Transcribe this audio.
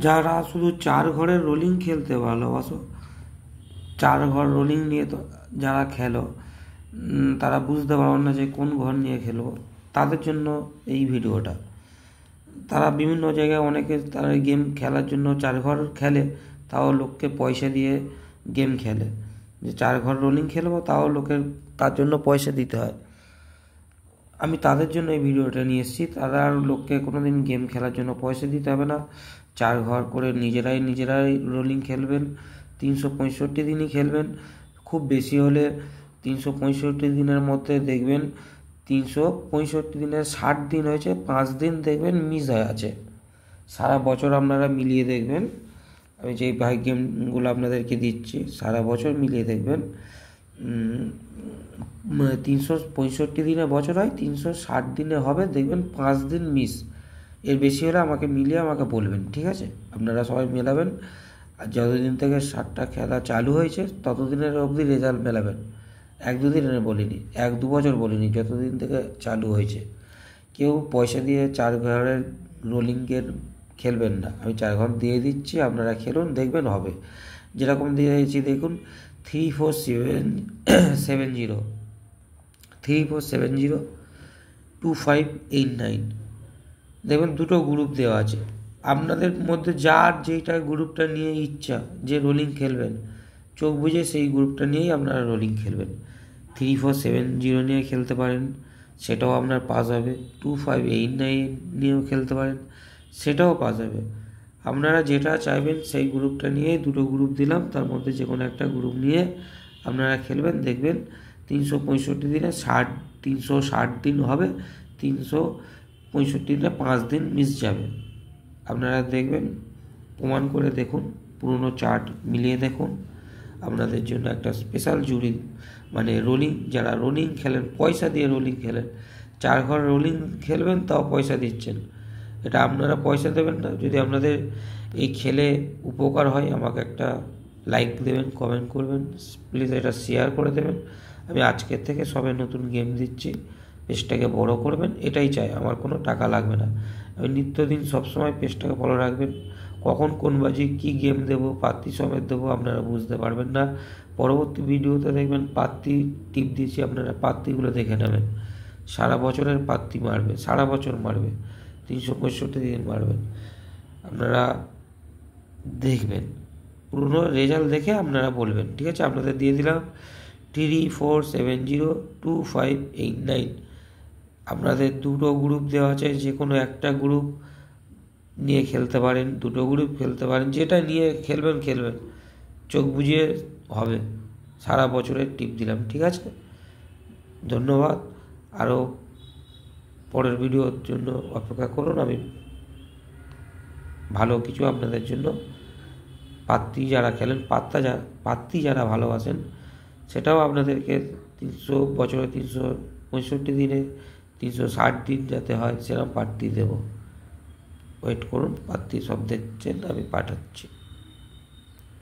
যারা শুধু 4 ঘরের রোলিং খেলতে ভালোবাসো, 4 ঘর রোলিং নিয়ে তো যারা খেলো, তারা বুঝতে পারো না যে কোন ঘর নিয়ে খেলবো, তাদের জন্য এই ভিডিওটা। তারা বিভিন্ন জায়গায় অনেকে তারা গেম খেলার জন্য 4 ঘর খেলে, তাও লোককে পয়সা দিয়ে গেম খেলে, যে 4 ঘর রোলিং খেলবো, তাও লোকের তার জন্য পয়সা দিতে হয়। আমি তাদের জন্য এই ভিডিওটা নিয়ে এসেছি। তারা আর লোককে কোনোদিন গেম খেলার জন্য পয়সা দিতে হবে না। 4 ঘর করে নিজেরাই রোলিং খেলবেন। 365 দিনই খেলবেন। খুব বেশি হলে 365 দিনের মধ্যে দেখবেন 365 দিনের 60 দিন হয়েছে, 5 দিন দেখবেন মিস হয়ে আছে। সারা বছর আপনারা মিলিয়ে দেখবেন, আমি যেই ভাই গেমগুলো আপনাদেরকে দিচ্ছি সারা বছর মিলিয়ে দেখবেন 365 দিনে বছর হয়, 360 দিনে হবে, দেখবেন 5 দিন মিস। এর বেশি হলে আমাকে মিলিয়ে আমাকে বলবেন, ঠিক আছে? আপনারা সবাই মেলাবেন, আর যতদিন থেকে 7টা খেলা চালু হয়েছে ততদিনের অবধি রেজাল্ট মেলাবেন। 1-2 দিনের বলিনি, 1-2 বছর বলিনি, যতদিন থেকে চালু হয়েছে। কেউ পয়সা দিয়ে 4 ঘরের রোলিংয়ের খেলবেন না। আমি 4 ঘর দিয়ে দিচ্ছি, আপনারা খেলুন, দেখবেন হবে। যেরকম দিয়েছি দেখুন, 3470 2589, দেখবেন 2টো গ্রুপ দেওয়া আছে। আপনাদের মধ্যে যার যেইটা গ্রুপটা নিয়ে ইচ্ছা, যে রোলিং খেলবেন, চোখ বুঝে সেই গ্রুপটা নিয়েই আপনারা রোলিং খেলবেন। 3470 নিয়ে খেলতে পারেন, সেটাও আপনার পাস হবে। 2589 নিয়েও খেলতে পারেন, সেটাও পাস হবে। আপনারা যেটা চাইবেন সেই গ্রুপটা নিয়েই 2টো গ্রুপ দিলাম, তার মধ্যে যে কোনো একটা গ্রুপ নিয়ে আপনারা খেলবেন, দেখবেন 365 দিনে 360 দিন হবে, 365 দিনে 5 দিন মিস যাবে। আপনারা দেখবেন, প্রমাণ করে দেখুন, পুরনো চার্ট মিলিয়ে দেখুন। আপনাদের জন্য একটা স্পেশাল জুড়ি, মানে রোলিং, যারা রোলিং খেলেন, পয়সা দিয়ে রোলিং খেলেন, 4 ঘর রোলিং খেলবেন তাও পয়সা দিচ্ছেন, এটা আপনারা পয়সা দেবেন না। যদি আপনাদের এই খেলে উপকার হয়, আমাকে একটা লাইক দেবেন, কমেন্ট করবেন, প্লিজ এটা শেয়ার করে দেবেন। আমি আজকের থেকে সবে নতুন গেম দিচ্ছি, পেজটাকে বড় করবেন, এটাই চাই, আমার কোনো টাকা লাগবে না। আমি নিত্যদিন সবসময় পেজটাকে ফলো রাখবেন। কখন কোন বাজি কী গেম দেবো, পাত্তি সমেত দেবো, আপনারা বুঝতে পারবেন না। পরবর্তী ভিডিওতে দেখবেন পাত্তি টিপ দিয়েছি, আপনারা পাত্তিগুলো দেখে নেবেন। সারা বছরের পাত্তি মারবে, সারা বছর মারবে, 365 দিন মারবেন। আপনারা দেখবেন, পুরনো রেজাল্ট দেখে আপনারা বলবেন, ঠিক আছে? আপনাদের দিয়ে দিলাম 34702589। আপনাদের 2টো গ্রুপ দেওয়া আছে, যে কোনো একটা গ্রুপ নিয়ে খেলতে পারেন, 2টো গ্রুপ খেলতে পারেন, যেটা নিয়ে খেলবেন চোখ বুঝিয়ে হবে। সারা বছরের টিপ দিলাম, ঠিক আছে? ধন্যবাদ। আরও পরের ভিডিওর জন্য অপেক্ষা করুন, আমি ভালো কিছু আপনাদের জন্য, পাত্তি যারা খেলেন, পাত্তি যারা ভালোবাসেন, সেটাও আপনাদেরকে বছরে 365 দিনে 360 দিন যাতে হয় সেরকম পাত্তি দেব। ওয়েট করুন, পাত্তি সব দেখছেন, আমি পাঠাচ্ছি।